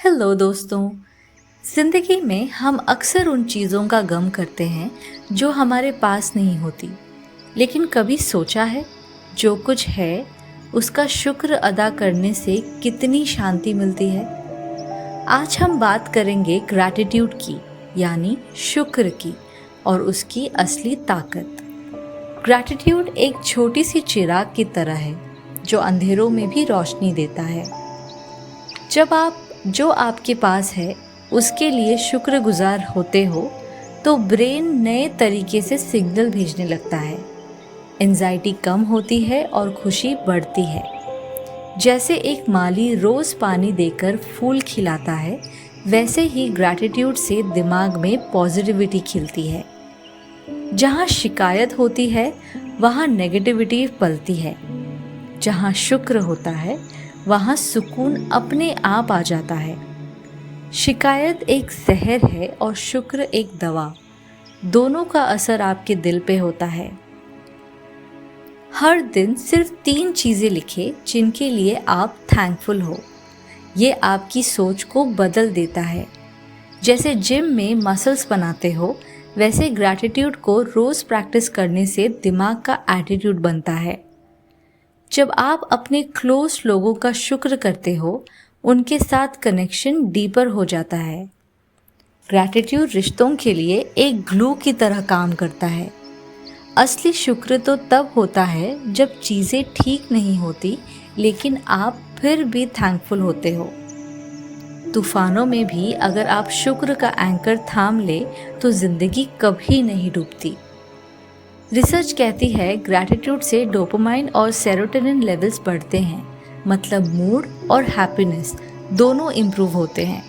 Hello दोस्तों। ज़िंदगी में हम अक्सर उन चीज़ों का गम करते हैं जो हमारे पास नहीं होती, लेकिन कभी सोचा है जो कुछ है उसका शुक्र अदा करने से कितनी शांति मिलती है। आज हम बात करेंगे ग्रैटिट्यूड की, यानी शुक्र की, और उसकी असली ताकत। ग्रैटिट्यूड एक छोटी सी चिराग की तरह है जो अंधेरों में भी रोशनी देता है। जब आप जो आपके पास है उसके लिए शुक्रगुजार होते हो तो ब्रेन नए तरीके से सिग्नल भेजने लगता है। एंजाइटी कम होती है और खुशी बढ़ती है। जैसे एक माली रोज पानी देकर फूल खिलाता है, वैसे ही ग्रैटिट्यूड से दिमाग में पॉजिटिविटी खिलती है। जहाँ शिकायत होती है वहाँ नेगेटिविटी पलती है। जहाँ शुक्र होता है वहाँ सुकून अपने आप आ जाता है। शिकायत एक जहर है और शुक्र एक दवा। दोनों का असर आपके दिल पे होता है। हर दिन सिर्फ 3 चीज़ें लिखें जिनके लिए आप थैंकफुल हो। ये आपकी सोच को बदल देता है। जैसे जिम में मसल्स बनाते हो, वैसे ग्रैटिट्यूड को रोज़ प्रैक्टिस करने से दिमाग का एटीट्यूड बनता है। जब आप अपने क्लोज लोगों का शुक्र करते हो, उनके साथ कनेक्शन डीपर हो जाता है। ग्रैटिट्यूड रिश्तों के लिए एक ग्लू की तरह काम करता है। असली शुक्र तो तब होता है जब चीज़ें ठीक नहीं होती, लेकिन आप फिर भी थैंकफुल होते हो। तूफानों में भी अगर आप शुक्र का एंकर थाम ले तो ज़िंदगी कभी नहीं डूबती। रिसर्च कहती है ग्रैटिट्यूड से डोपामाइन और सेरोटोनिन लेवल्स बढ़ते हैं, मतलब मूड और हैप्पीनेस दोनों इम्प्रूव होते हैं।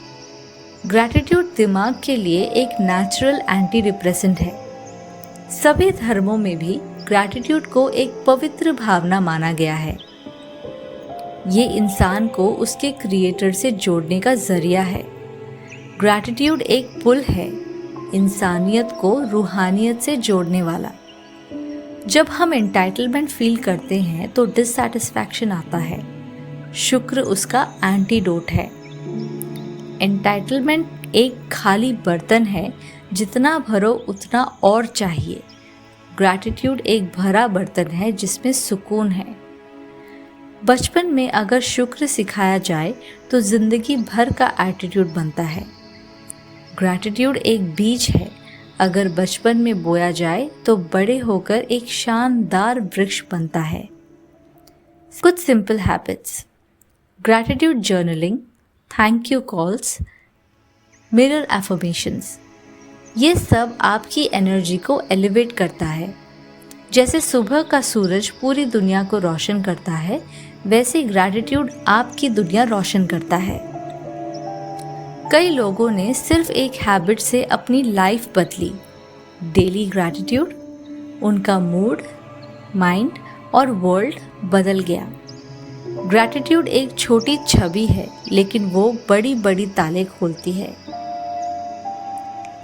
ग्रैटिट्यूड दिमाग के लिए एक नेचुरल एंटी डिप्रेसेंट है। सभी धर्मों में भी ग्रैटिट्यूड को एक पवित्र भावना माना गया है। ये इंसान को उसके क्रिएटर से जोड़ने का जरिया है। ग्रैटिट्यूड एक पुल है, इंसानियत को रूहानियत से जोड़ने वाला। जब हम एंटाइटलमेंट फील करते हैं तो डिससैटिस्फैक्शन आता है। शुक्र उसका एंटीडोट है। एंटाइटलमेंट एक खाली बर्तन है, जितना भरो उतना और चाहिए। ग्रैटिट्यूड एक भरा बर्तन है जिसमें सुकून है। बचपन में अगर शुक्र सिखाया जाए तो जिंदगी भर का एटीट्यूड बनता है। ग्रैटिट्यूड एक बीज है, अगर बचपन में बोया जाए तो बड़े होकर एक शानदार वृक्ष बनता है। कुछ simple habits: gratitude journaling, thank you calls, mirror affirmations. ये सब आपकी एनर्जी को एलिवेट करता है। जैसे सुबह का सूरज पूरी दुनिया को रोशन करता है, वैसे ग्रैटिट्यूड आपकी दुनिया रोशन करता है। कई लोगों ने सिर्फ एक हैबिट से अपनी लाइफ बदली, डेली ग्रैटिट्यूड। उनका मूड, माइंड और वर्ल्ड बदल गया। ग्रैटिट्यूड एक छोटी छवि है, लेकिन वो बड़ी बड़ी ताले खोलती है।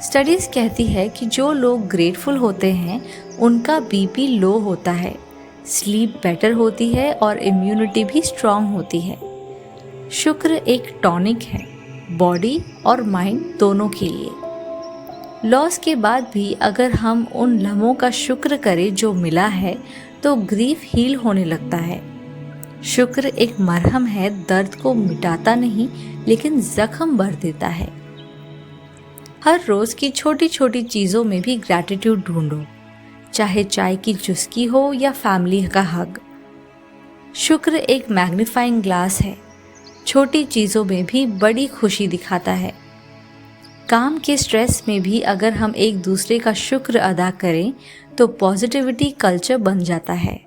स्टडीज कहती है कि जो लोग ग्रेटफुल होते हैं उनका बीपी लो होता है, स्लीप बेटर होती है और इम्यूनिटी भी स्ट्रांग होती है। शुक्र एक टॉनिक है, बॉडी और माइंड दोनों के लिए। लॉस के बाद भी अगर हम उन लम्हों का शुक्र करें जो मिला है, तो ग्रीफ हील होने लगता है। शुक्र एक मरहम है, दर्द को मिटाता नहीं लेकिन जख्म भर देता है। हर रोज की छोटी छोटी चीज़ों में भी ग्रैटिट्यूड ढूंढो, चाहे चाय की चुस्की हो या फैमिली का हग। शुक्र एक मैग्नीफाइंग ग्लास है, छोटी चीज़ों में भी बड़ी खुशी दिखाता है। काम के स्ट्रेस में भी अगर हम एक दूसरे का शुक्र अदा करें तो पॉजिटिविटी कल्चर बन जाता है।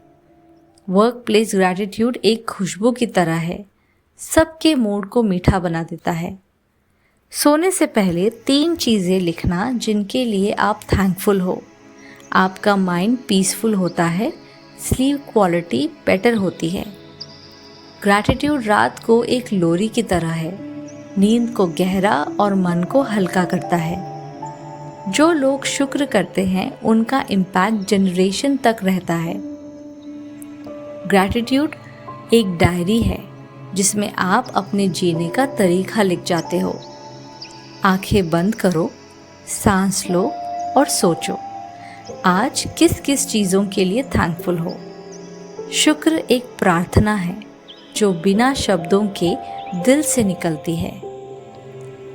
वर्क प्लेस ग्रैटिट्यूड एक खुशबू की तरह है, सबके मूड को मीठा बना देता है। सोने से पहले 3 चीज़ें लिखना जिनके लिए आप थैंकफुल हो। आपका माइंड पीसफुल होता है, स्लीप क्वालिटी बेटर होती है। ग्रैटिट्यूड रात को एक लोरी की तरह है, नींद को गहरा और मन को हल्का करता है। जो लोग शुक्र करते हैं उनका इम्पैक्ट जनरेशन तक रहता है। ग्रैटिट्यूड एक डायरी है, जिसमें आप अपने जीने का तरीका लिख जाते हो। आंखें बंद करो, सांस लो और सोचो, आज किस किस चीज़ों के लिए थैंकफुल हो। शुक्र एक प्रार्थना है जो बिना शब्दों के दिल से निकलती है।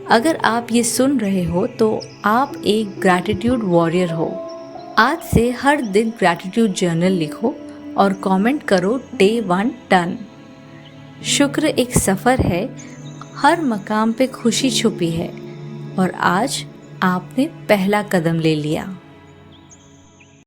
अगर आप ये सुन रहे हो तो आप एक ग्रैटिट्यूड वॉरियर हो। आज से हर दिन ग्रैटिट्यूड जर्नल लिखो और कमेंट करो डे 1 डन। शुक्र एक सफ़र है, हर मकाम पे खुशी छुपी है और आज आपने पहला कदम ले लिया।